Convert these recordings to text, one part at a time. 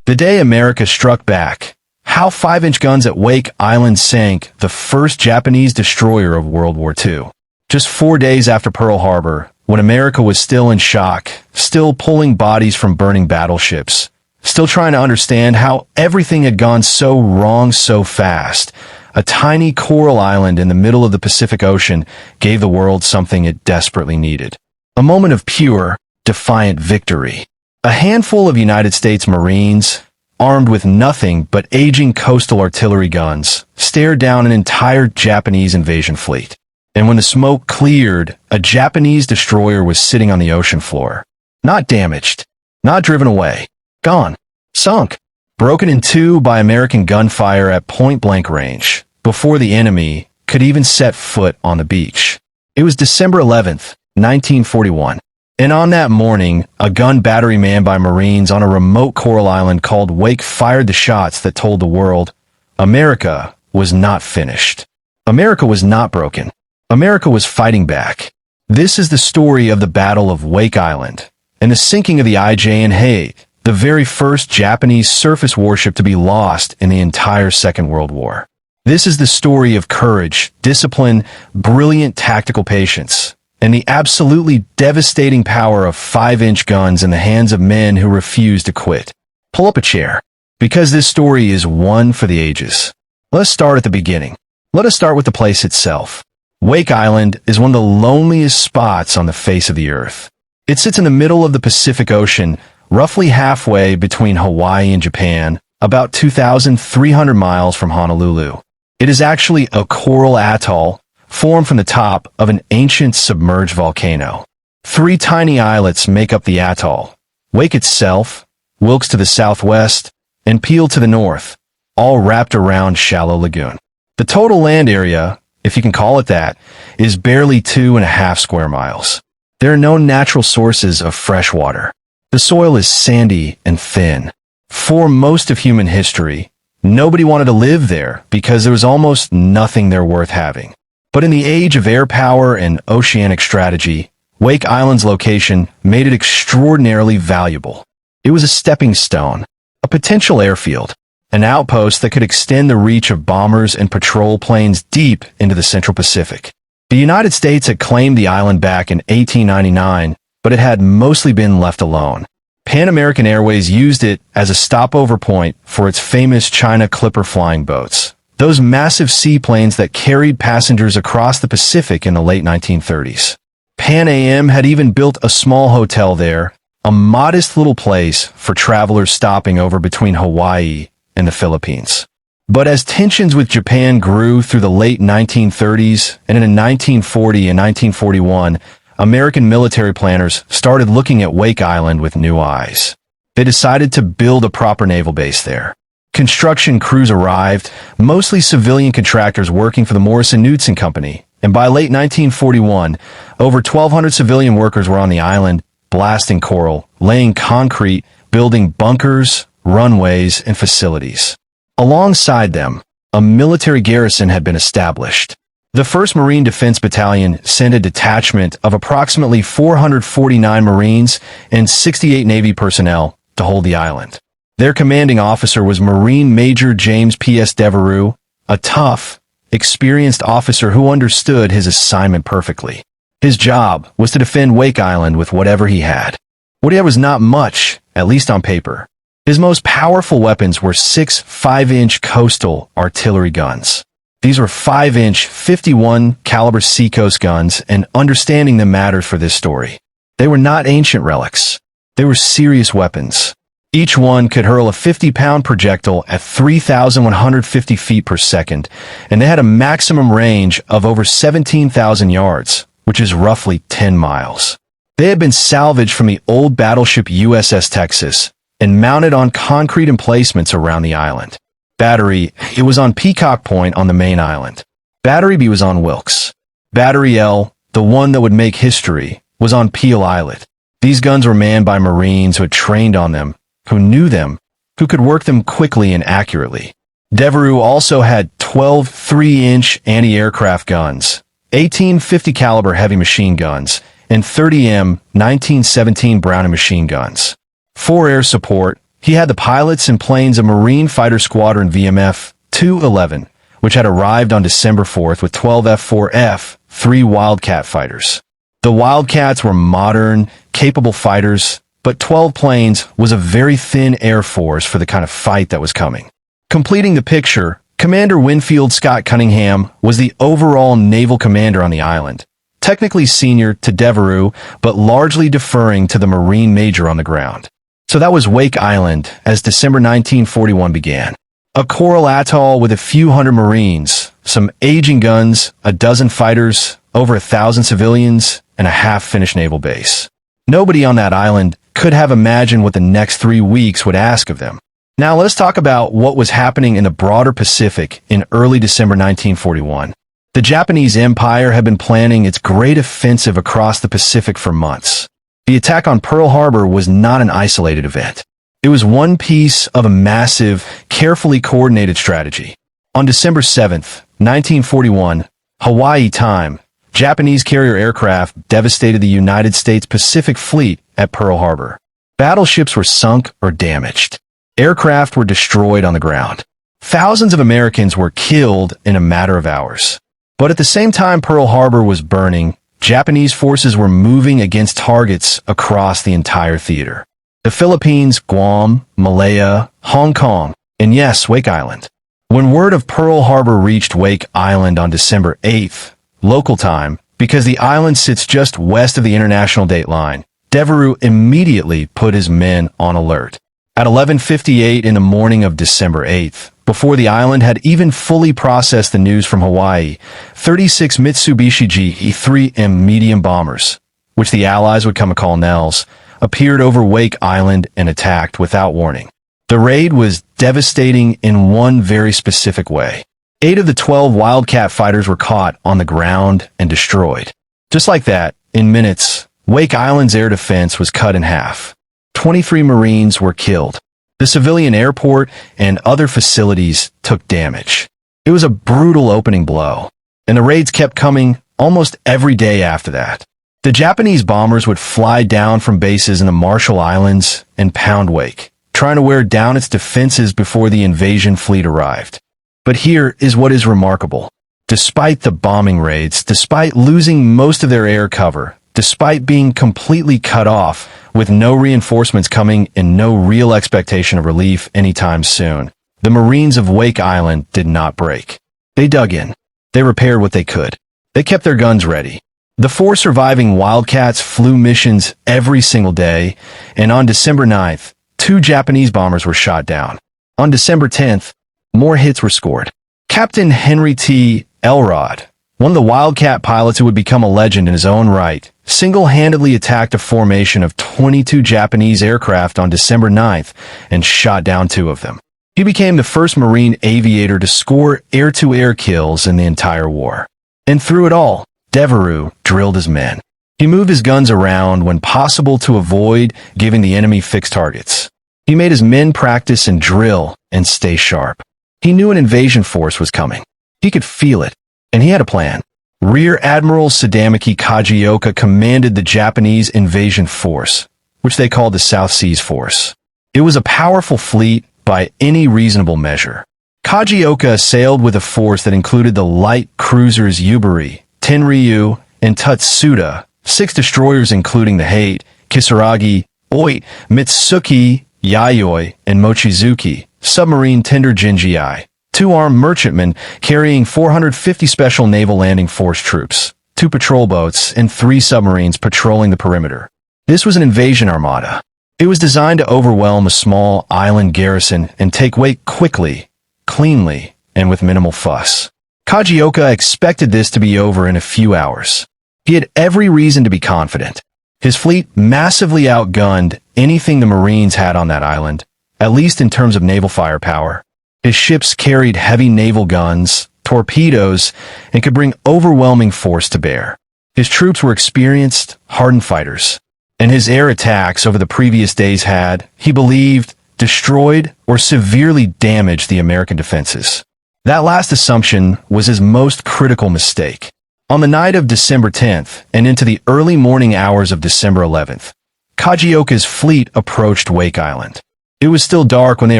The day America struck back. How 5-inch guns at Wake Island sank the first Japanese destroyer of World War II. Just 4 days after Pearl Harbor, when America was still in shock, still pulling bodies from burning battleships, still trying to understand how everything had gone so wrong so fast, a tiny coral island in the middle of the Pacific Ocean gave the world something it desperately needed. A moment of pure, defiant victory. A handful of United States Marines, armed with nothing but aging coastal artillery guns, stared down an entire Japanese invasion fleet. And when the smoke cleared, a Japanese destroyer was sitting on the ocean floor. Not damaged, not driven away, gone, sunk, broken in two by American gunfire at point-blank range, before the enemy could even set foot on the beach. It was December 11th, 1941. And on that morning, a gun battery manned by Marines on a remote coral island called Wake fired the shots that told the world America was not finished. America was not broken. America was fighting back. This is the story of the Battle of Wake Island and the sinking of the IJ, the very first Japanese surface warship to be lost in the entire Second World War. This is the story of courage, discipline, brilliant tactical patience, and the absolutely devastating power of 5-inch guns in the hands of men who refuse to quit. Pull up a chair, because this story is one for the ages. Let's start at the beginning. Let us start with the place itself. Wake Island is one of the loneliest spots on the face of the earth. It sits in the middle of the Pacific Ocean, roughly halfway between Hawaii and Japan, about 2,300 miles from Honolulu. It is actually a coral atoll, formed from the top of an ancient submerged volcano. 3 tiny islets make up the atoll: Wake itself, Wilkes to the southwest, and Peel to the north, all wrapped around shallow lagoon. The total land area, if you can call it that, is barely 2.5 square miles. There are no natural sources of fresh water. The soil is sandy and thin. For most of human history, nobody wanted to live there because there was almost nothing there worth having. But in the age of air power and oceanic strategy, Wake Island's location made it extraordinarily valuable. It was a stepping stone, a potential airfield, an outpost that could extend the reach of bombers and patrol planes deep into the Central Pacific. The United States had claimed the island back in 1899, but it had mostly been left alone. Pan American Airways used it as a stopover point for its famous China Clipper flying boats, those massive seaplanes that carried passengers across the Pacific in the late 1930s. Pan Am had even built a small hotel there, a modest little place for travelers stopping over between Hawaii and the Philippines. But as tensions with Japan grew through the late 1930s, and in 1940 and 1941, American military planners started looking at Wake Island with new eyes. They decided to build a proper naval base there. Construction crews arrived, mostly civilian contractors working for the Morrison-Knudsen Company, and by late 1941, over 1,200 civilian workers were on the island, blasting coral, laying concrete, building bunkers, runways, and facilities. Alongside them, a military garrison had been established. The 1st Marine Defense Battalion sent a detachment of approximately 449 Marines and 68 Navy personnel to hold the island. Their commanding officer was Marine Major James P.S. Devereux, a tough, experienced officer who understood his assignment perfectly. His job was to defend Wake Island with whatever he had. What he had was not much, at least on paper. His most powerful weapons were 6 5-inch coastal artillery guns. These were 5-inch 51 caliber Seacoast guns, and understanding them matters for this story. They were not ancient relics. They were serious weapons. Each one could hurl a 50-pound projectile at 3,150 feet per second, and they had a maximum range of over 17,000 yards, which is roughly 10 miles. They had been salvaged from the old battleship USS Texas and mounted on concrete emplacements around the island. Battery, it was on Peacock Point on the main island. Battery B was on Wilkes. Battery L, the one that would make history, was on Peel Islet. These guns were manned by Marines who had trained on them, who knew them, who could work them quickly and accurately. Devereux also had 12 3-inch anti-aircraft guns, 18 50 caliber heavy machine guns, and 30 M 1917 Browning machine guns. For air support, He had the pilots and planes of Marine Fighter Squadron VMF 211, which had arrived on December 4th with 12 F-4F, 3 Wildcat fighters. The Wildcats were modern, capable fighters, but 12 planes was a very thin air force for the kind of fight that was coming. Completing the picture, Commander Winfield Scott Cunningham was the overall naval commander on the island, technically senior to WWII, but largely deferring to the Marine major on the ground. So that was Wake Island as December 1941 began. A coral atoll with a few hundred Marines, some aging guns, a dozen fighters, over 1,000 civilians, and a half-finished naval base. Nobody on that island could have imagined what the next 3 weeks would ask of them. Now let's talk about what was happening in the broader Pacific in early December 1941. The Japanese Empire had been planning its great offensive across the Pacific for months. The attack on Pearl Harbor was not an isolated event. It was one piece of a massive, carefully coordinated strategy. On December 7th, 1941, Hawaii time, Japanese carrier aircraft devastated the United States Pacific Fleet at Pearl Harbor. Battleships were sunk or damaged. Aircraft were destroyed on the ground. Thousands of Americans were killed in a matter of hours. But at the same time Pearl Harbor was burning, Japanese forces were moving against targets across the entire theater. The Philippines, Guam, Malaya, Hong Kong, and yes, Wake Island. When word of Pearl Harbor reached Wake Island on December 8th, local time, because the island sits just west of the international date line, WWII immediately put his men on alert. At 11:58 in the morning of December 8th, before the island had even fully processed the news from Hawaii, 36 Mitsubishi GE-3M medium bombers, which the Allies would come to call Nels, appeared over Wake Island and attacked without warning. The raid was devastating in one very specific way. 8 of the 12 Wildcat fighters were caught on the ground and destroyed. Just like that, in minutes, Wake Island's air defense was cut in half. 23 Marines were killed. The civilian airport and other facilities took damage. It was a brutal opening blow, and the raids kept coming almost every day after that. The Japanese bombers would fly down from bases in the Marshall Islands and pound Wake, trying to wear down its defenses before the invasion fleet arrived. But here is what is remarkable. Despite the bombing raids, despite losing most of their air cover, despite being completely cut off, with no reinforcements coming and no real expectation of relief anytime soon, the Marines of Wake Island did not break. They dug in. They repaired what they could. They kept their guns ready. The 4 surviving Wildcats flew missions every single day, and on December 9th, 2 Japanese bombers were shot down. On December 10th, more hits were scored. Captain Henry T. Elrod, one of the Wildcat pilots who would become a legend in his own right, single-handedly attacked a formation of 22 Japanese aircraft on December 9th and shot down 2 of them. He became the first Marine aviator to score air-to-air kills in the entire war. And through it all, WWII drilled his men. He moved his guns around when possible to avoid giving the enemy fixed targets. He made his men practice and drill and stay sharp. He knew an invasion force was coming. He could feel it, and he had a plan. Rear Admiral Sadamaki Kajioka commanded the Japanese invasion force, which they called the South Seas Force. It was a powerful fleet by any reasonable measure. Kajioka sailed with a force that included the light cruisers Yubari, Tenryu, and Tutsuda, 6 destroyers including the Hate, Kisaragi, Oit, Mitsuki, Yayoi, and Mochizuki, submarine tender Jinjiai, 2 armed merchantmen carrying 450 Special Naval Landing Force troops, 2 patrol boats, and 3 submarines patrolling the perimeter. This was an invasion armada. It was designed to overwhelm a small island garrison and take Wake quickly, cleanly, and with minimal fuss. Kajioka expected this to be over in a few hours. He had every reason to be confident. His fleet massively outgunned anything the Marines had on that island, at least in terms of naval firepower. His ships carried heavy naval guns, torpedoes, and could bring overwhelming force to bear. His troops were experienced, hardened fighters, and his air attacks over the previous days had, he believed, destroyed or severely damaged the American defenses. That last assumption was his most critical mistake. On the night of December 10th and into the early morning hours of December 11th, Kajioka's fleet approached Wake Island. It was still dark when they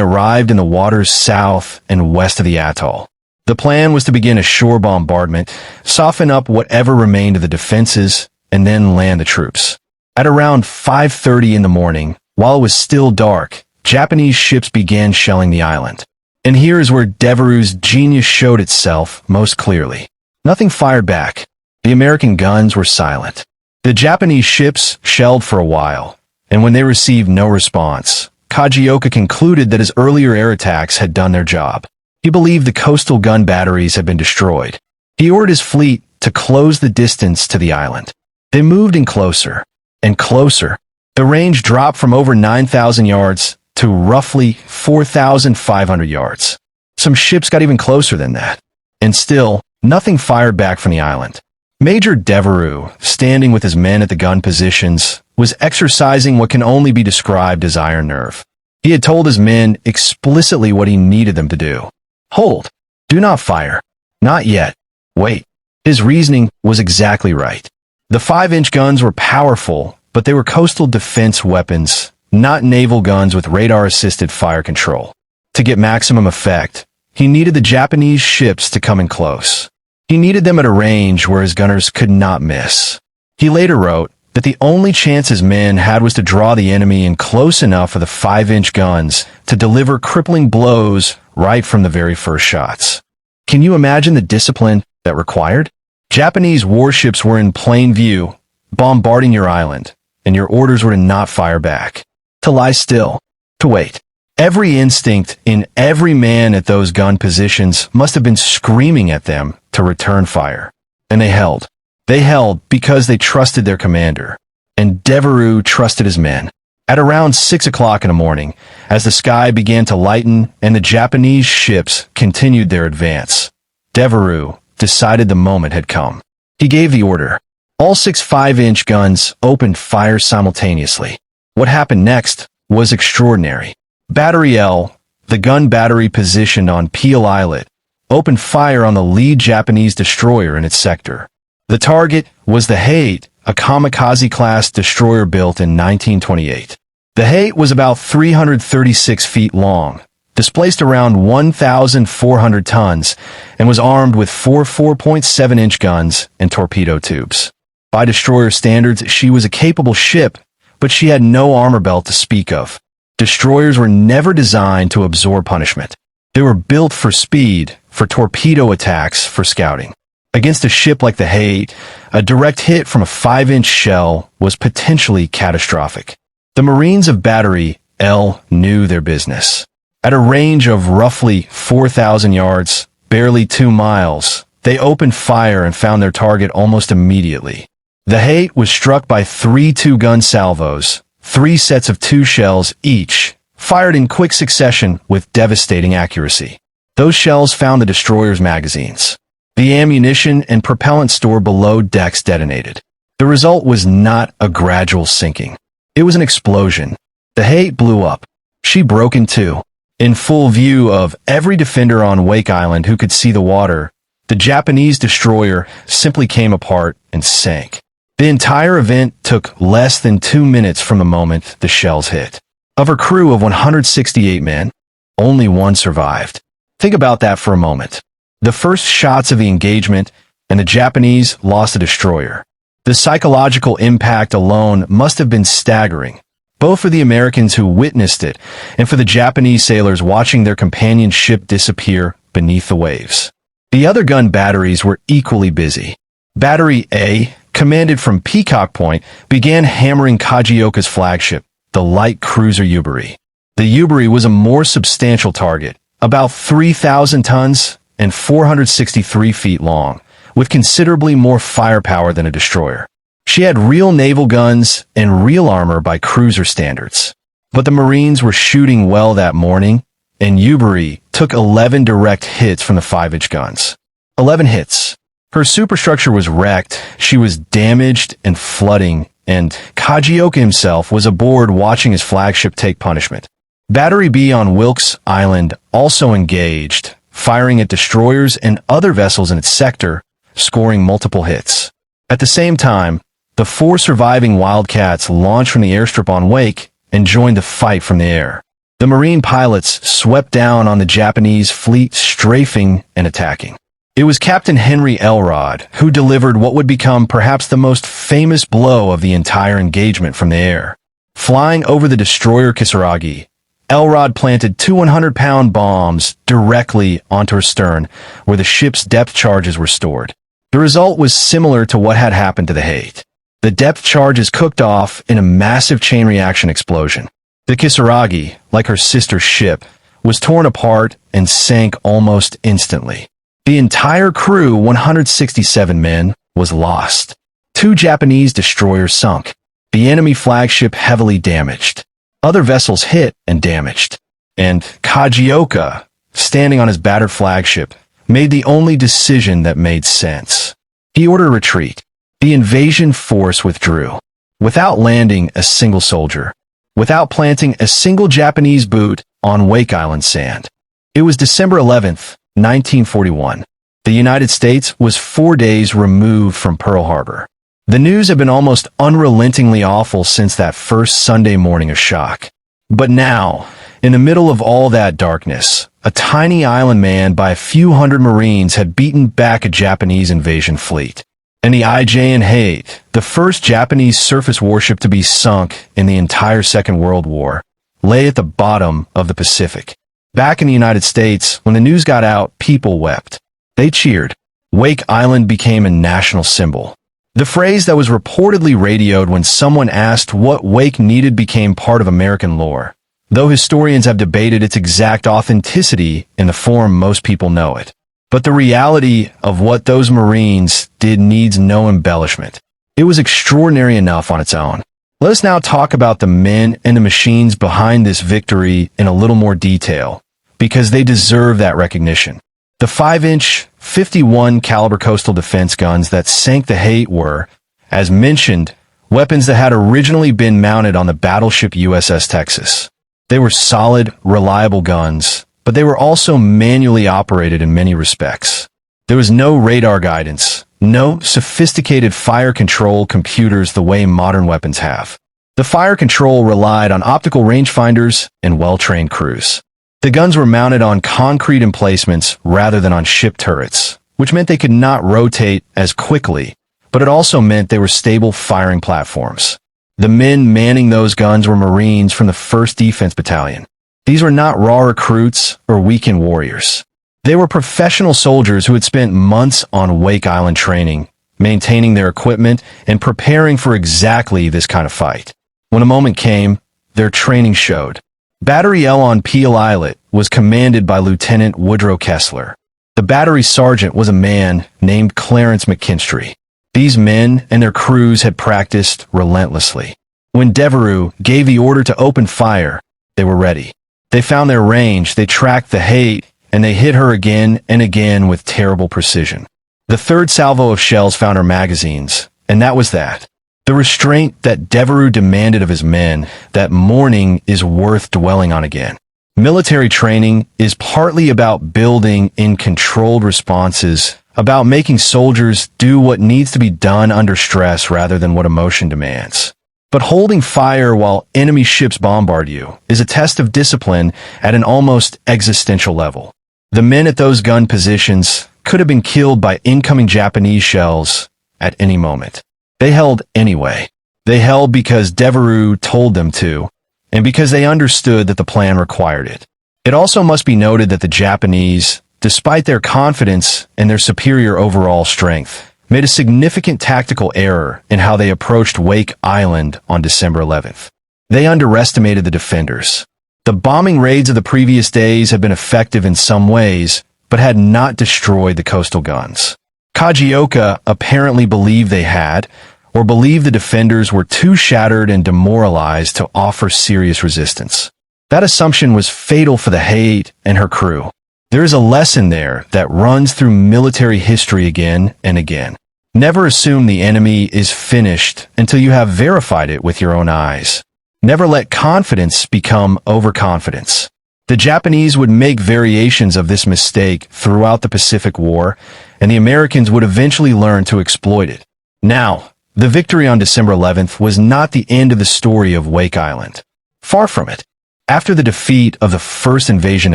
arrived in the waters south and west of the atoll. The plan was to begin a shore bombardment, soften up whatever remained of the defenses, and then land the troops. At around 5:30 in the morning, while it was still dark, Japanese ships began shelling the island. And here is where WWII's genius showed itself most clearly. Nothing fired back. The American guns were silent. The Japanese ships shelled for a while, and when they received no response, Kajioka concluded that his earlier air attacks had done their job. He believed the coastal gun batteries had been destroyed. He ordered his fleet to close the distance to the island. They moved in closer and closer. The range dropped from over 9,000 yards to roughly 4,500 yards. Some ships got even closer than that. And still, nothing fired back from the island. Major WWII, standing with his men at the gun positions, was exercising what can only be described as iron nerve. He had told his men explicitly what he needed them to do. Hold. Do not fire. Not yet. Wait. His reasoning was exactly right. The 5-inch guns were powerful, but they were coastal defense weapons, not naval guns with radar-assisted fire control. To get maximum effect, he needed the Japanese ships to come in close. He needed them at a range where his gunners could not miss. He later wrote that the only chance his men had was to draw the enemy in close enough for the 5-inch guns to deliver crippling blows right from the very first shots. Can you imagine the discipline that required? Japanese warships were in plain view, bombarding your island, and your orders were to not fire back, to lie still, to wait. Every instinct in every man at those gun positions must have been screaming at them to return fire. And they held. They held because they trusted their commander. And WWII trusted his men. At around 6 o'clock in the morning, as the sky began to lighten and the Japanese ships continued their advance, WWII decided the moment had come. He gave the order. All 6 5-inch guns opened fire simultaneously. What happened next was extraordinary. Battery L, the gun battery positioned on Peel Islet, opened fire on the lead Japanese destroyer in its sector. The target was the Hate, a kamikaze-class destroyer built in 1928. The Hate was about 336 feet long, displaced around 1,400 tons, and was armed with 4 4.7-inch guns and torpedo tubes. By destroyer standards, she was a capable ship, but she had no armor belt to speak of. Destroyers were never designed to absorb punishment. They were built for speed, for torpedo attacks, for scouting. Against a ship like the Hate, a direct hit from a 5-inch shell was potentially catastrophic. The Marines of Battery L knew their business. At a range of roughly 4,000 yards, barely 2 miles, they opened fire and found their target almost immediately. The Hate was struck by 3 2-gun salvos, 3 sets of 2 shells each, fired in quick succession with devastating accuracy. Those shells found the destroyer's magazines. The ammunition and propellant store below decks detonated. The result was not a gradual sinking. It was an explosion. The Hate blew up. She broke in two. In full view of every defender on Wake Island who could see the water, the Japanese destroyer simply came apart and sank. The entire event took less than 2 minutes from the moment the shells hit. Of her crew of 168 men, only 1 survived. Think about that for a moment. The first shots of the engagement, and the Japanese lost a destroyer. The psychological impact alone must have been staggering, both for the Americans who witnessed it and for the Japanese sailors watching their companion ship disappear beneath the waves. The other gun batteries were equally busy. Battery A, commanded from Peacock Point, began hammering Kajioka's flagship, the light cruiser Yubari. The Yubari was a more substantial target, about 3,000 tons and 463 feet long, with considerably more firepower than a destroyer. She had real naval guns and real armor by cruiser standards. But the Marines were shooting well that morning, and Yubari took 11 direct hits from the 5-inch guns. 11 hits. Her superstructure was wrecked, she was damaged and flooding, and Kajioka himself was aboard watching his flagship take punishment. Battery B on Wilkes Island also engaged, firing at destroyers and other vessels in its sector, scoring multiple hits. At the same time, the 4 surviving Wildcats launched from the airstrip on Wake and joined the fight from the air. The Marine pilots swept down on the Japanese fleet, strafing and attacking. It was Captain Henry Elrod who delivered what would become perhaps the most famous blow of the entire engagement from the air. Flying over the destroyer Kisaragi, Elrod planted two 100-pound bombs directly onto her stern, where the ship's depth charges were stored. The result was similar to what had happened to the Haight. The depth charges cooked off in a massive chain reaction explosion. The Kisaragi, like her sister ship, was torn apart and sank almost instantly. The entire crew, 167 men, was lost. Two Japanese destroyers sunk. The enemy flagship heavily damaged. Other vessels hit and damaged. And Kajioka, standing on his battered flagship, made the only decision that made sense. He ordered a retreat. The invasion force withdrew. Without landing a single soldier. Without planting a single Japanese boot on Wake Island sand. It was December 11th, 1941. The United States was 4 days removed from Pearl Harbor. The news had been almost unrelentingly awful since that first Sunday morning of shock. But now, in the middle of all that darkness, a tiny island manned by a few hundred Marines had beaten back a Japanese invasion fleet. And the IJN Haight, the first Japanese surface warship to be sunk in the entire Second World War, lay at the bottom of the Pacific. Back in the United States, when the news got out, people wept. They cheered. Wake Island became a national symbol. The phrase that was reportedly radioed when someone asked what Wake needed became part of American lore, though historians have debated its exact authenticity in the form most people know it. But the reality of what those Marines did needs no embellishment. It was extraordinary enough on its own. Let us now talk about the men and the machines behind this victory in a little more detail, because they deserve that recognition. The 5-inch, 51 caliber coastal defense guns that sank the Haight were, as mentioned, weapons that had originally been mounted on the battleship USS Texas. They were solid, reliable guns, but they were also manually operated in many respects. There was no radar guidance, no sophisticated fire control computers the way modern weapons have. The fire control relied on optical rangefinders and well-trained crews. The guns were mounted on concrete emplacements rather than on ship turrets, which meant they could not rotate as quickly, but it also meant they were stable firing platforms. The men manning those guns were Marines from the 1st Defense Battalion. These were not raw recruits or weekend warriors. They were professional soldiers who had spent months on Wake Island training, maintaining their equipment, and preparing for exactly this kind of fight. When a moment came, their training showed. Battery L on Peel Islet was commanded by Lieutenant Woodrow Kessler. The battery sergeant was a man named Clarence McKinstry. These men and their crews had practiced relentlessly. When Devereux gave the order to open fire, they were ready. They found their range, they tracked the Haight, and they hit her again and again with terrible precision. The third salvo of shells found her magazines, and that was that. The restraint that Devereux demanded of his men that morning is worth dwelling on again. Military training is partly about building in controlled responses, about making soldiers do what needs to be done under stress rather than what emotion demands. But holding fire while enemy ships bombard you is a test of discipline at an almost existential level. The men at those gun positions could have been killed by incoming Japanese shells at any moment. They held anyway. They held because Devereux told them to, and because they understood that the plan required it. It also must be noted that the Japanese, despite their confidence and their superior overall strength, made a significant tactical error in how they approached Wake Island on December 11th. They underestimated the defenders. The bombing raids of the previous days had been effective in some ways, but had not destroyed the coastal guns. Kajioka apparently believed they had, or believed the defenders were too shattered and demoralized to offer serious resistance. That assumption was fatal for the Haight and her crew. There is a lesson there that runs through military history again and again. Never assume the enemy is finished until you have verified it with your own eyes. Never let confidence become overconfidence. The Japanese would make variations of this mistake throughout the Pacific War, and the Americans would eventually learn to exploit it. Now, the victory on December 11th was not the end of the story of Wake Island. Far from it. After the defeat of the first invasion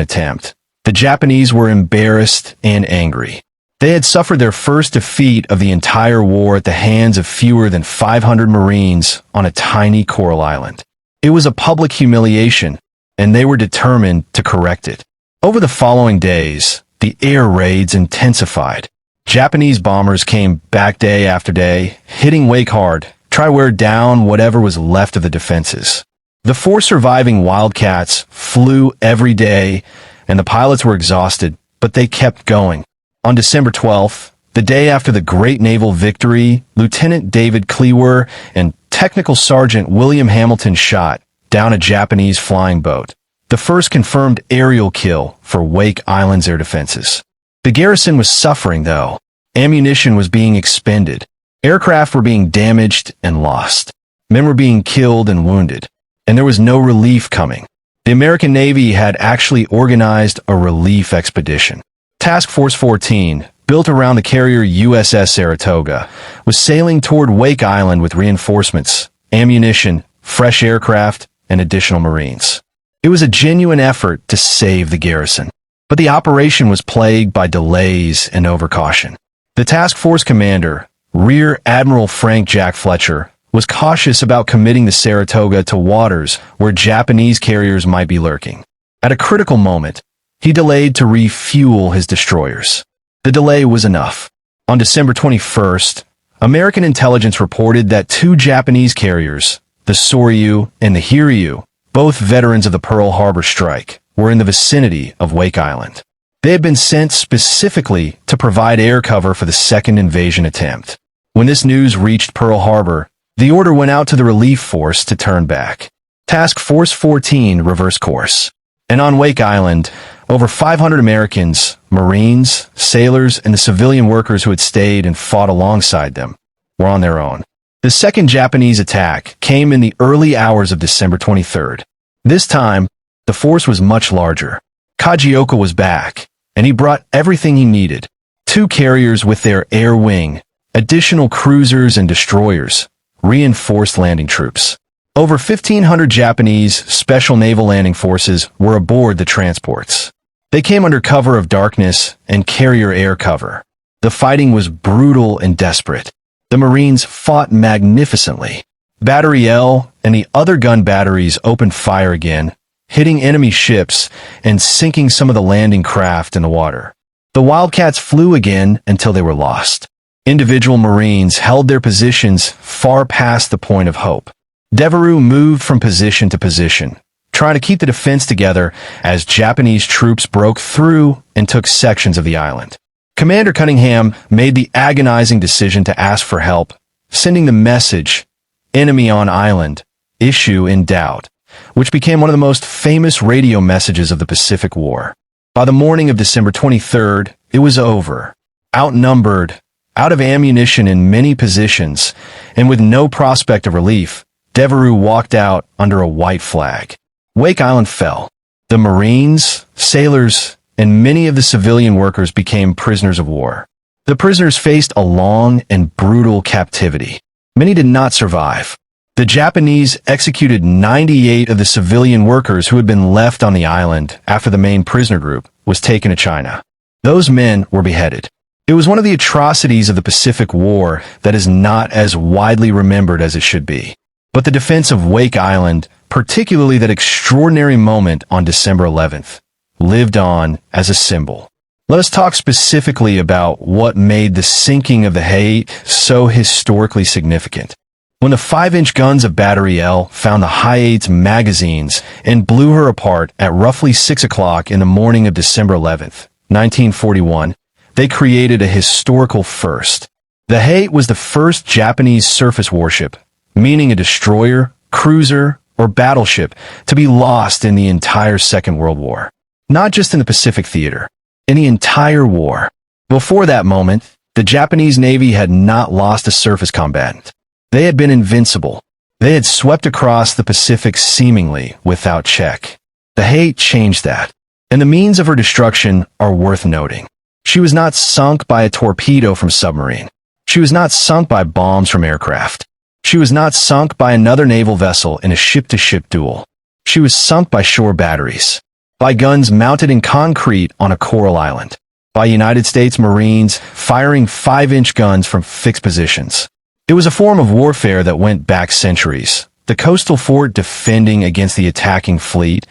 attempt, the Japanese were embarrassed and angry. They had suffered their first defeat of the entire war at the hands of fewer than 500 Marines on a tiny coral island. It was a public humiliation, and they were determined to correct it. Over the following days, the air raids intensified. Japanese bombers came back day after day, hitting Wake hard, try to wear down whatever was left of the defenses. The 4 surviving Wildcats flew every day, and the pilots were exhausted, but they kept going. On December 12th, the day after the great naval victory, Lieutenant David Cleaver and Technical Sergeant William Hamilton shot down a Japanese flying boat, the first confirmed aerial kill for Wake Island's air defenses. The garrison was suffering, though. Ammunition was being expended. Aircraft were being damaged and lost. Men were being killed and wounded. And there was no relief coming. The American Navy had actually organized a relief expedition. Task Force 14, built around the carrier USS Saratoga, was sailing toward Wake Island with reinforcements, ammunition, fresh aircraft, and additional Marines. It was a genuine effort to save the garrison. But the operation was plagued by delays and overcaution. The task force commander, Rear Admiral Frank Jack Fletcher, was cautious about committing the Saratoga to waters where Japanese carriers might be lurking. At a critical moment, he delayed to refuel his destroyers. The delay was enough. On December 21st, American intelligence reported that 2 Japanese carriers, the Soryu and the Hiryu, both veterans of the Pearl Harbor strike, were in the vicinity of Wake Island. They had been sent specifically to provide air cover for the second invasion attempt. When this news reached Pearl Harbor, the order went out to the relief force to turn back. Task Force 14 reversed course. And on Wake Island, over 500 Americans, Marines, sailors, and the civilian workers who had stayed and fought alongside them were on their own. The second Japanese attack came in the early hours of December 23rd. This time, the force was much larger. Kajioka was back, and he brought everything he needed. 2 carriers with their air wing, additional cruisers and destroyers, reinforced landing troops. Over 1,500 Japanese Special Naval Landing Forces were aboard the transports. They came under cover of darkness and carrier air cover. The fighting was brutal and desperate. The Marines fought magnificently. Battery L and the other gun batteries opened fire again, hitting enemy ships and sinking some of the landing craft in the water. The Wildcats flew again until they were lost. Individual Marines held their positions far past the point of hope. WWII moved from position to position, trying to keep the defense together as Japanese troops broke through and took sections of the island. Commander Cunningham made the agonizing decision to ask for help, sending the message, "Enemy on island, issue in doubt," which became one of the most famous radio messages of the Pacific War. By the morning of December 23rd, it was over. Outnumbered, out of ammunition in many positions, and with no prospect of relief, WWII walked out under a white flag. Wake Island fell. The Marines, sailors, and many of the civilian workers became prisoners of war. The prisoners faced a long and brutal captivity. Many did not survive. The Japanese executed 98 of the civilian workers who had been left on the island after the main prisoner group was taken to China. Those men were beheaded. It was one of the atrocities of the Pacific War that is not as widely remembered as it should be. But the defense of Wake Island, particularly that extraordinary moment on December 11th, lived on as a symbol. Let us talk specifically about what made the sinking of the Haight so historically significant. When the 5-inch guns of Battery L found the Haigh's magazines and blew her apart at roughly 6 o'clock in the morning of December 11th, 1941, they created a historical first. The Haight was the first Japanese surface warship, meaning a destroyer, cruiser, or battleship, to be lost in the entire Second World War. Not just in the Pacific theater, in the entire war. Before that moment, the Japanese Navy had not lost a surface combatant. They had been invincible. They had swept across the Pacific seemingly without check. The Haight changed that, and the means of her destruction are worth noting. She was not sunk by a torpedo from submarine. She was not sunk by bombs from aircraft. She was not sunk by another naval vessel in a ship-to-ship duel. She was sunk by shore batteries, by guns mounted in concrete on a coral island, by United States Marines firing 5-inch guns from fixed positions. It was a form of warfare that went back centuries, the coastal fort defending against the attacking fleet,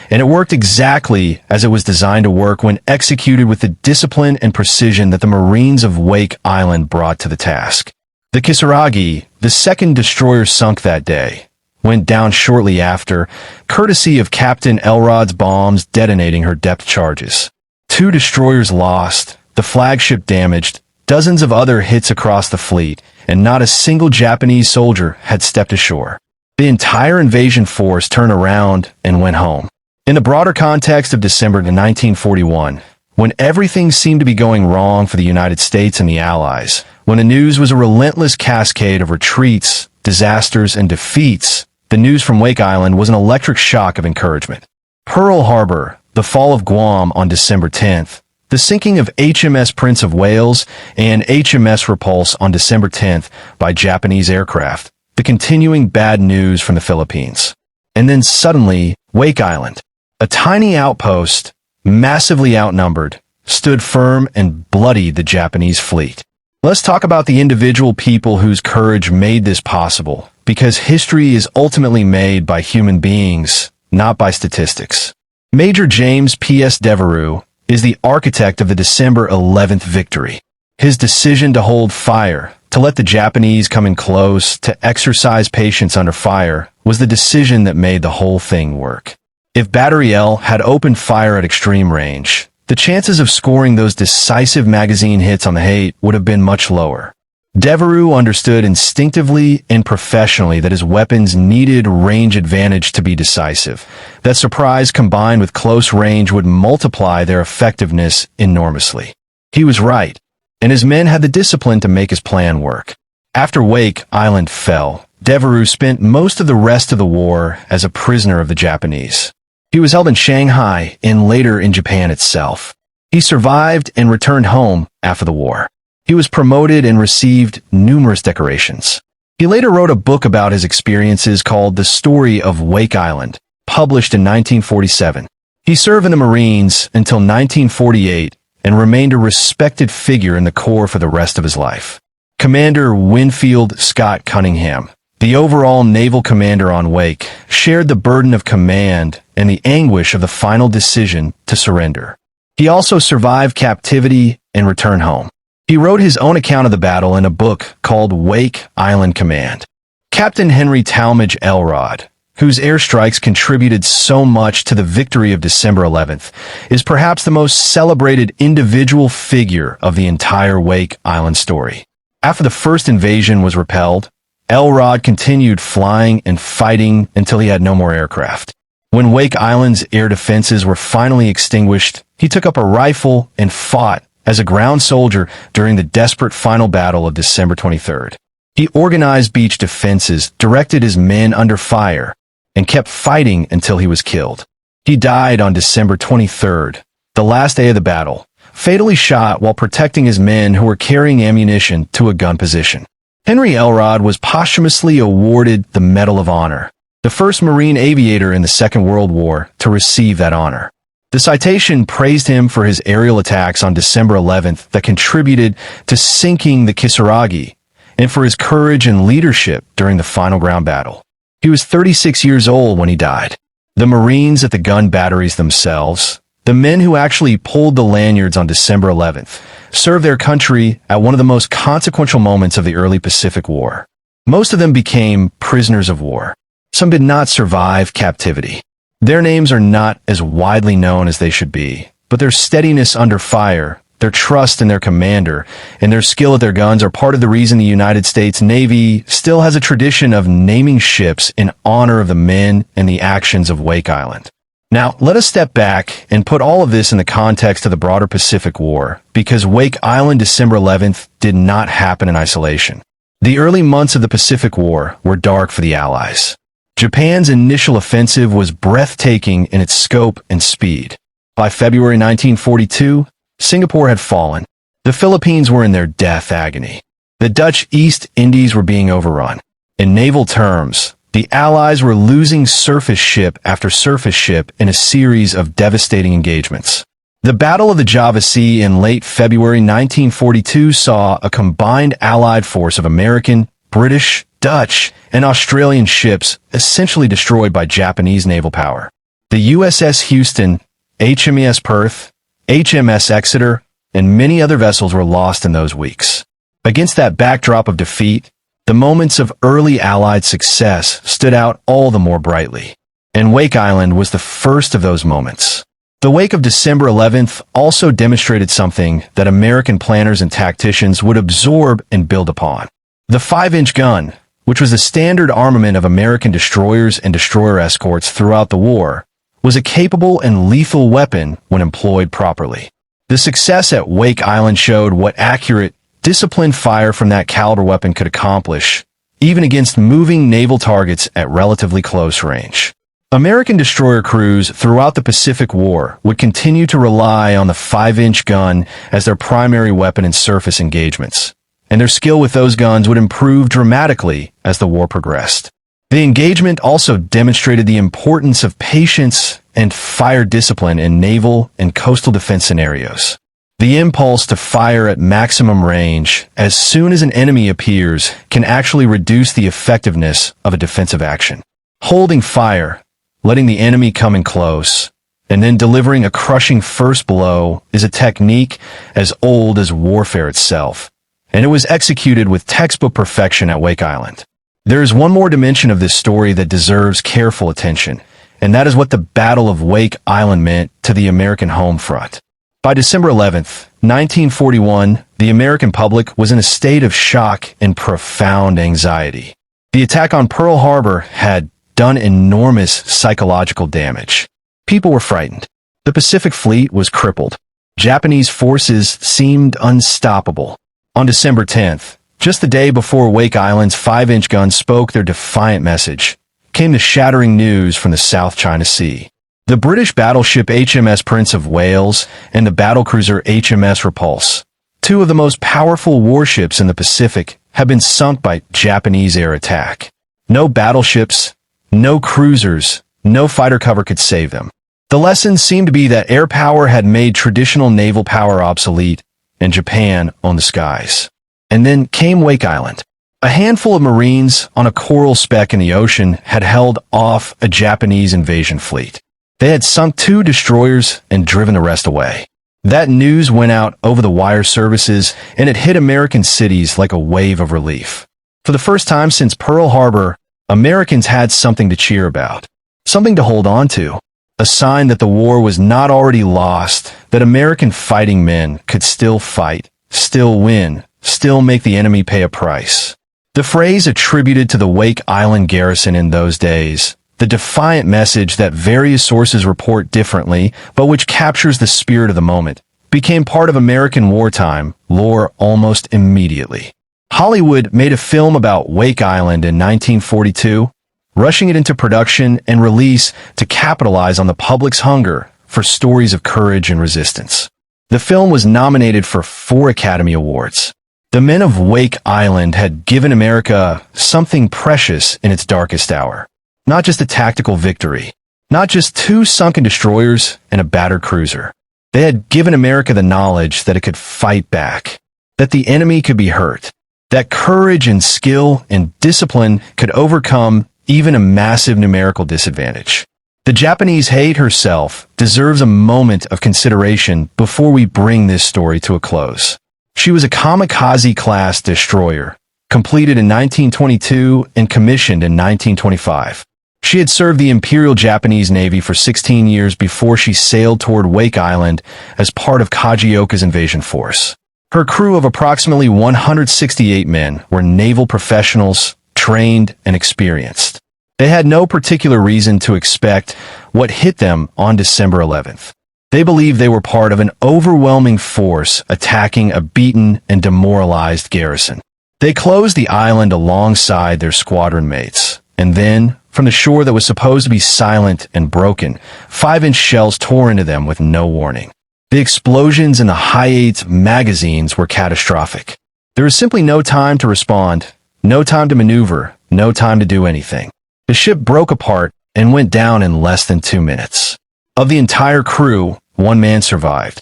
and it worked exactly as it was designed to work when executed with the discipline and precision that the Marines of Wake Island brought to the task. The Kisaragi, the second destroyer sunk that day, went down shortly after, courtesy of Captain Elrod's bombs detonating her depth charges. 2 destroyers lost, the flagship damaged, dozens of other hits across the fleet, and not a single Japanese soldier had stepped ashore. The entire invasion force turned around and went home. In the broader context of December 1941, when everything seemed to be going wrong for the United States and the Allies, when the news was a relentless cascade of retreats, disasters, and defeats, the news from Wake Island was an electric shock of encouragement. Pearl Harbor, the fall of Guam on December 10th, the sinking of HMS Prince of Wales and HMS Repulse on December 10th by Japanese aircraft, the continuing bad news from the Philippines. And then suddenly, Wake Island, a tiny outpost, massively outnumbered, stood firm and bloodied the Japanese fleet. Let's talk about the individual people whose courage made this possible, because history is ultimately made by human beings, not by statistics. Major James P.S. Devereux is the architect of the December 11th victory. His decision to hold fire, to let the Japanese come in close, to exercise patience under fire, was the decision that made the whole thing work. If Battery L had opened fire at extreme range, the chances of scoring those decisive magazine hits on the Haight would have been much lower. Devereux understood instinctively and professionally that his weapons needed range advantage to be decisive, that surprise combined with close range would multiply their effectiveness enormously. He was right, and his men had the discipline to make his plan work. After Wake Island fell, Devereux spent most of the rest of the war as a prisoner of the Japanese. He was held in Shanghai and later in Japan itself. He survived and returned home after the war. He was promoted and received numerous decorations. He later wrote a book about his experiences called The Story of Wake Island, published in 1947. He served in the Marines until 1948 and remained a respected figure in the Corps for the rest of his life. Commander Winfield Scott Cunningham, the overall naval commander on Wake, shared the burden of command and the anguish of the final decision to surrender. He also survived captivity and returned home. He wrote his own account of the battle in a book called Wake Island Command. Captain Henry Talmadge Elrod, whose airstrikes contributed so much to the victory of December 11th, is perhaps the most celebrated individual figure of the entire Wake Island story. After the first invasion was repelled, Elrod continued flying and fighting until he had no more aircraft. When Wake Island's air defenses were finally extinguished, he took up a rifle and fought as a ground soldier during the desperate final battle of December 23rd. He organized beach defenses, directed his men under fire, and kept fighting until he was killed. He died on December 23rd, the last day of the battle, fatally shot while protecting his men who were carrying ammunition to a gun position. Henry Elrod was posthumously awarded the Medal of Honor, the first Marine aviator in the Second World War to receive that honor. The citation praised him for his aerial attacks on December 11th that contributed to sinking the Kisaragi, and for his courage and leadership during the final ground battle. He was 36 years old when he died. The Marines at the gun batteries themselves, the men who actually pulled the lanyards on December 11th, served their country at one of the most consequential moments of the early Pacific War. Most of them became prisoners of war. Some did not survive captivity. Their names are not as widely known as they should be, but their steadiness under fire, their trust in their commander, and their skill at their guns are part of the reason the United States Navy still has a tradition of naming ships in honor of the men and the actions of Wake Island. Now, let us step back and put all of this in the context of the broader Pacific War, because Wake Island December 11th did not happen in isolation. The early months of the Pacific War were dark for the Allies. Japan's initial offensive was breathtaking in its scope and speed. By February 1942, Singapore had fallen. The Philippines were in their death agony. The Dutch East Indies were being overrun. In naval terms, The Allies were losing surface ship after surface ship in a series of devastating engagements. The Battle of the Java Sea in late February 1942 saw a combined Allied force of American, British, Dutch, and Australian ships essentially destroyed by Japanese naval power. The USS Houston, HMS Perth, HMS Exeter, and many other vessels were lost in those weeks. Against that backdrop of defeat, the moments of early Allied success stood out all the more brightly. And Wake Island was the first of those moments. The wake of December 11th also demonstrated something that American planners and tacticians would absorb and build upon. The 5-inch gun, which was the standard armament of American destroyers and destroyer escorts throughout the war, was a capable and lethal weapon when employed properly. The success at Wake Island showed what accurate, disciplined fire from that caliber weapon could accomplish, even against moving naval targets at relatively close range. American destroyer crews throughout the Pacific War would continue to rely on the 5-inch gun as their primary weapon in surface engagements, and their skill with those guns would improve dramatically as the war progressed. The engagement also demonstrated the importance of patience and fire discipline in naval and coastal defense scenarios. The impulse to fire at maximum range as soon as an enemy appears can actually reduce the effectiveness of a defensive action. Holding fire, letting the enemy come in close, and then delivering a crushing first blow is a technique as old as warfare itself, and it was executed with textbook perfection at Wake Island. There is one more dimension of this story that deserves careful attention, and that is what the Battle of Wake Island meant to the American home front. By December 11th, 1941, the American public was in a state of shock and profound anxiety. The attack on Pearl Harbor had done enormous psychological damage. People were frightened. The Pacific Fleet was crippled. Japanese forces seemed unstoppable. On December 10th, just the day before Wake Island's 5-inch gun spoke their defiant message, came the shattering news from the South China Sea. The British battleship HMS Prince of Wales and the battlecruiser HMS Repulse, two of the most powerful warships in the Pacific, had been sunk by Japanese air attack. No battleships, no cruisers, no fighter cover could save them. The lesson seemed to be that air power had made traditional naval power obsolete, and Japan owned the skies. And then came Wake Island. A handful of Marines on a coral speck in the ocean had held off a Japanese invasion fleet. They had sunk 2 destroyers and driven the rest away. That news went out over the wire services, and it hit American cities like a wave of relief. For the first time since Pearl Harbor, Americans had something to cheer about, something to hold on to, a sign that the war was not already lost, that American fighting men could still fight, still win, still make the enemy pay a price. The phrase attributed to the Wake Island garrison in those days, the defiant message that various sources report differently, but which captures the spirit of the moment, became part of American wartime lore almost immediately. Hollywood made a film about Wake Island in 1942, rushing it into production and release to capitalize on the public's hunger for stories of courage and resistance. The film was nominated for 4 Academy Awards. The men of Wake Island had given America something precious in its darkest hour. Not just a tactical victory, not just 2 sunken destroyers and a battered cruiser. They had given America the knowledge that it could fight back, that the enemy could be hurt, that courage and skill and discipline could overcome even a massive numerical disadvantage. The Japanese hate herself deserves a moment of consideration before we bring this story to a close. She was a kamikaze-class destroyer, completed in 1922 and commissioned in 1925. She had served the Imperial Japanese Navy for 16 years before she sailed toward Wake Island as part of Kajioka's invasion force. Her crew of approximately 168 men were naval professionals, trained and experienced. They had no particular reason to expect what hit them on December 11th. They believed they were part of an overwhelming force attacking a beaten and demoralized garrison. They closed the island alongside their squadron mates, and then, from the shore that was supposed to be silent and broken, 5-inch shells tore into them with no warning. The explosions in the high-8 magazines were catastrophic. There was simply no time to respond, no time to maneuver, no time to do anything. The ship broke apart and went down in less than 2 minutes. Of the entire crew, one man survived.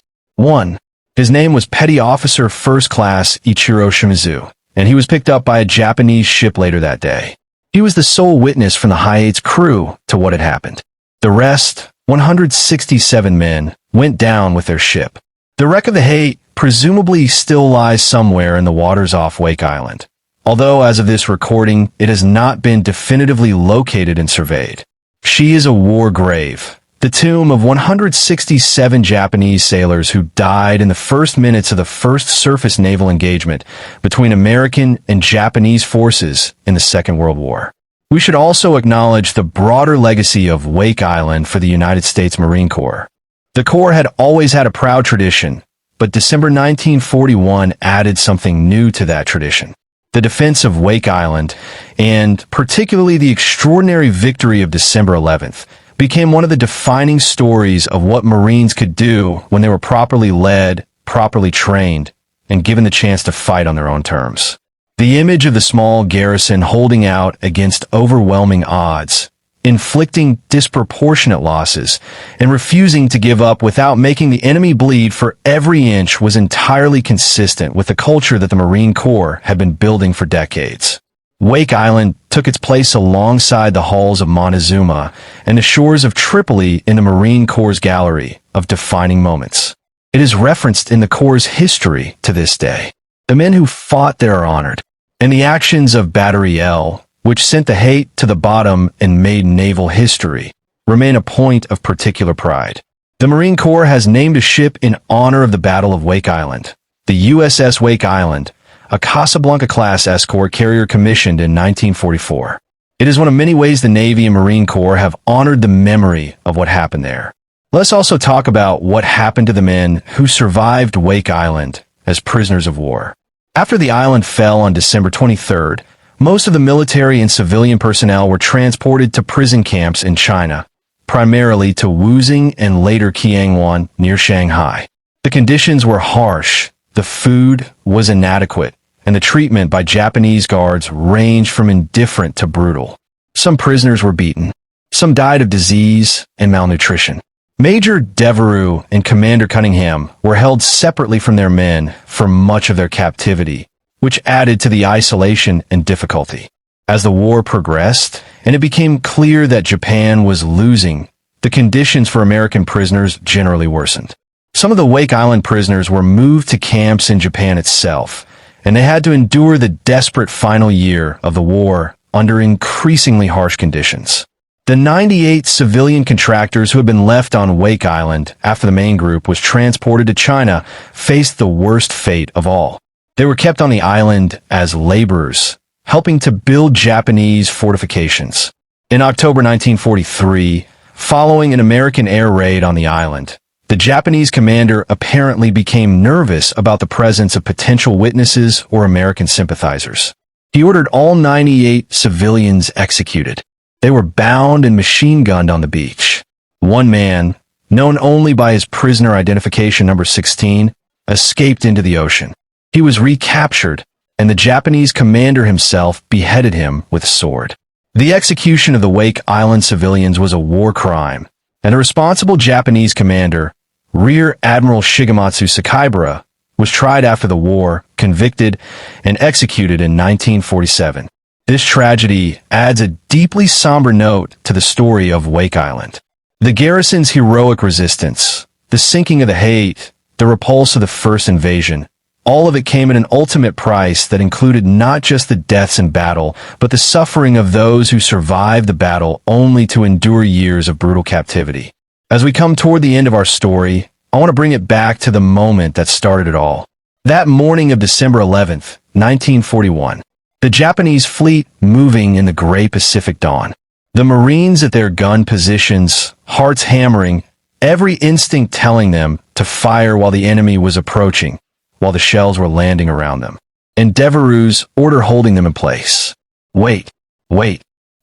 His name was Petty Officer First Class Ichiro Shimizu, and he was picked up by a Japanese ship later that day. He was the sole witness from the High 8's crew to what had happened. The rest, 167 men, went down with their ship. The wreck of the Haight presumably still lies somewhere in the waters off Wake Island, although as of this recording, it has not been definitively located and surveyed. She is a war grave, the tomb of 167 Japanese sailors who died in the first minutes of the first surface naval engagement between American and Japanese forces in the Second World War. We should also acknowledge the broader legacy of Wake Island for the United States Marine Corps. The Corps had always had a proud tradition, but December 1941 added something new to that tradition. The defense of Wake Island, and particularly the extraordinary victory of December 11th, became one of the defining stories of what Marines could do when they were properly led, properly trained, and given the chance to fight on their own terms. The image of the small garrison holding out against overwhelming odds, inflicting disproportionate losses, and refusing to give up without making the enemy bleed for every inch was entirely consistent with the culture that the Marine Corps had been building for decades. Wake Island took its place alongside the halls of Montezuma and the shores of Tripoli in the Marine Corps' gallery of defining moments. It is referenced in the Corps' history to this day. The men who fought there are honored, and the actions of Battery L, which sent the Haight to the bottom and made naval history, remain a point of particular pride. The Marine Corps has named a ship in honor of the Battle of Wake Island, the USS Wake Island, a Casablanca-class escort carrier commissioned in 1944. It is one of many ways the Navy and Marine Corps have honored the memory of what happened there. Let's also talk about what happened to the men who survived Wake Island as prisoners of war. After the island fell on December 23rd, most of the military and civilian personnel were transported to prison camps in China, primarily to Wuzhong and later Qiangwan near Shanghai. The conditions were harsh, the food was inadequate, and the treatment by Japanese guards ranged from indifferent to brutal. Some prisoners were beaten. Some died of disease and malnutrition. Major Devereux and Commander Cunningham were held separately from their men for much of their captivity, which added to the isolation and difficulty. As the war progressed, and it became clear that Japan was losing, the conditions for American prisoners generally worsened. Some of the Wake Island prisoners were moved to camps in Japan itself, and they had to endure the desperate final year of the war under increasingly harsh conditions. The 98 civilian contractors who had been left on Wake Island after the main group was transported to China faced the worst fate of all. They were kept on the island as laborers, helping to build Japanese fortifications. In October 1943, following an American air raid on the island, the Japanese commander apparently became nervous about the presence of potential witnesses or American sympathizers. He ordered all 98 civilians executed. They were bound and machine-gunned on the beach. One man, known only by his prisoner identification number 16, escaped into the ocean. He was recaptured, and the Japanese commander himself beheaded him with a sword. The execution of the Wake Island civilians was a war crime, and the responsible Japanese commander, Rear Admiral Shigematsu Sakaibara, was tried after the war, convicted, and executed in 1947. This tragedy adds a deeply somber note to the story of Wake Island. The garrison's heroic resistance, the sinking of the Haight, the repulse of the first invasion, all of it came at an ultimate price that included not just the deaths in battle, but the suffering of those who survived the battle only to endure years of brutal captivity. As we come toward the end of our story, I want to bring it back to the moment that started it all. That morning of December 11th, 1941, the Japanese fleet moving in the gray Pacific dawn. The Marines at their gun positions, hearts hammering, every instinct telling them to fire while the enemy was approaching, while the shells were landing around them. And Devereux's order holding them in place. Wait,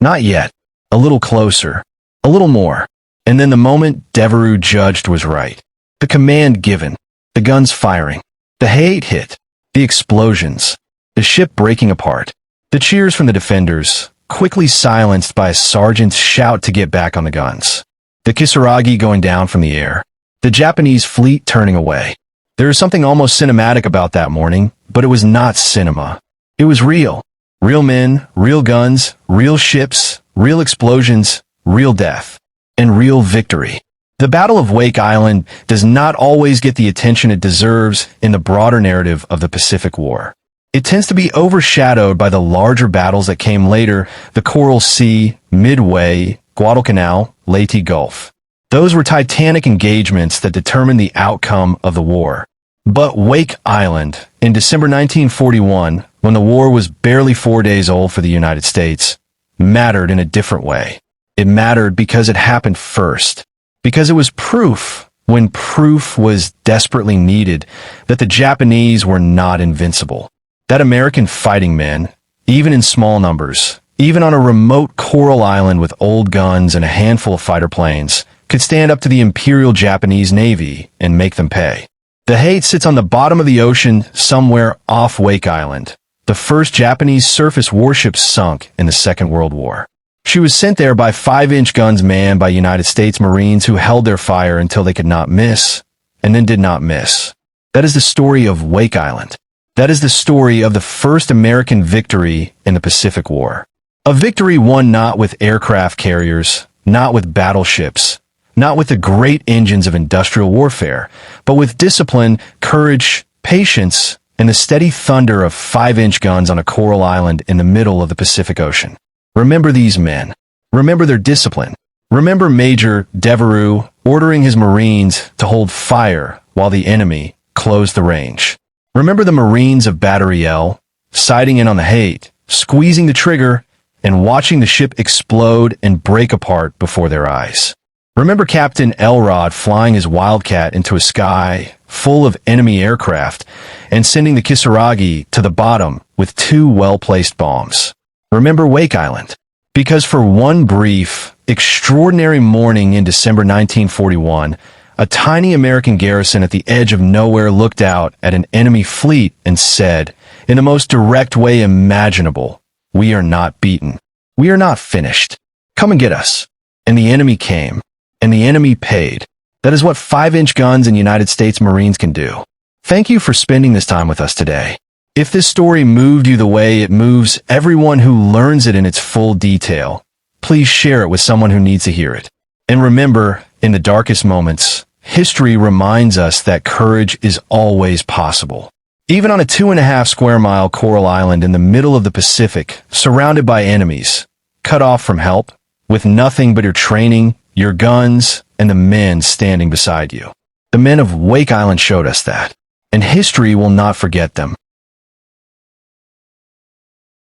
not yet. A little closer, a little more. And then the moment Devereux judged was right. The command given, the guns firing, the Haight hit, the explosions, the ship breaking apart, the cheers from the defenders, quickly silenced by a sergeant's shout to get back on the guns. The Kisaragi going down from the air. The Japanese fleet turning away. There is something almost cinematic about that morning, but it was not cinema. It was real. Real men, real guns, real ships, real explosions, real death, and real victory. The Battle of Wake Island does not always get the attention it deserves in the broader narrative of the Pacific War. It tends to be overshadowed by the larger battles that came later, the Coral Sea, Midway, Guadalcanal, Leyte Gulf. Those were titanic engagements that determined the outcome of the war. But Wake Island, in December 1941, when the war was barely 4 days old for the United States, mattered in a different way. It mattered because it happened first. Because it was proof, when proof was desperately needed, that the Japanese were not invincible. That American fighting men, even in small numbers, even on a remote coral island with old guns and a handful of fighter planes, could stand up to the Imperial Japanese Navy and make them pay. The Hate sits on the bottom of the ocean somewhere off Wake Island. The first Japanese surface warship sunk in the Second World War. She was sent there by 5-inch guns manned by United States Marines who held their fire until they could not miss, and then did not miss. That is the story of Wake Island. That is the story of the first American victory in the Pacific War. A victory won not with aircraft carriers, not with battleships, not with the great engines of industrial warfare, but with discipline, courage, patience, and the steady thunder of 5-inch guns on a coral island in the middle of the Pacific Ocean. Remember these men. Remember their discipline. Remember Major Devereux ordering his Marines to hold fire while the enemy closed the range. Remember the Marines of Battery L, sighting in on the Hate, squeezing the trigger, and watching the ship explode and break apart before their eyes. Remember Captain Elrod flying his Wildcat into a sky full of enemy aircraft and sending the Kisaragi to the bottom with 2 well-placed bombs. Remember Wake Island, because for one brief, extraordinary morning in December 1941, a tiny American garrison at the edge of nowhere looked out at an enemy fleet and said, in the most direct way imaginable, "We are not beaten. We are not finished. Come and get us." And the enemy came, and the enemy paid. That is what 5-inch guns and United States Marines can do. Thank you for spending this time with us today. If this story moved you the way it moves everyone who learns it in its full detail, please share it with someone who needs to hear it. And remember, in the darkest moments, history reminds us that courage is always possible. Even on a 2.5 square mile coral island in the middle of the Pacific, surrounded by enemies, cut off from help, with nothing but your training, your guns, and the men standing beside you. The men of Wake Island showed us that, and history will not forget them.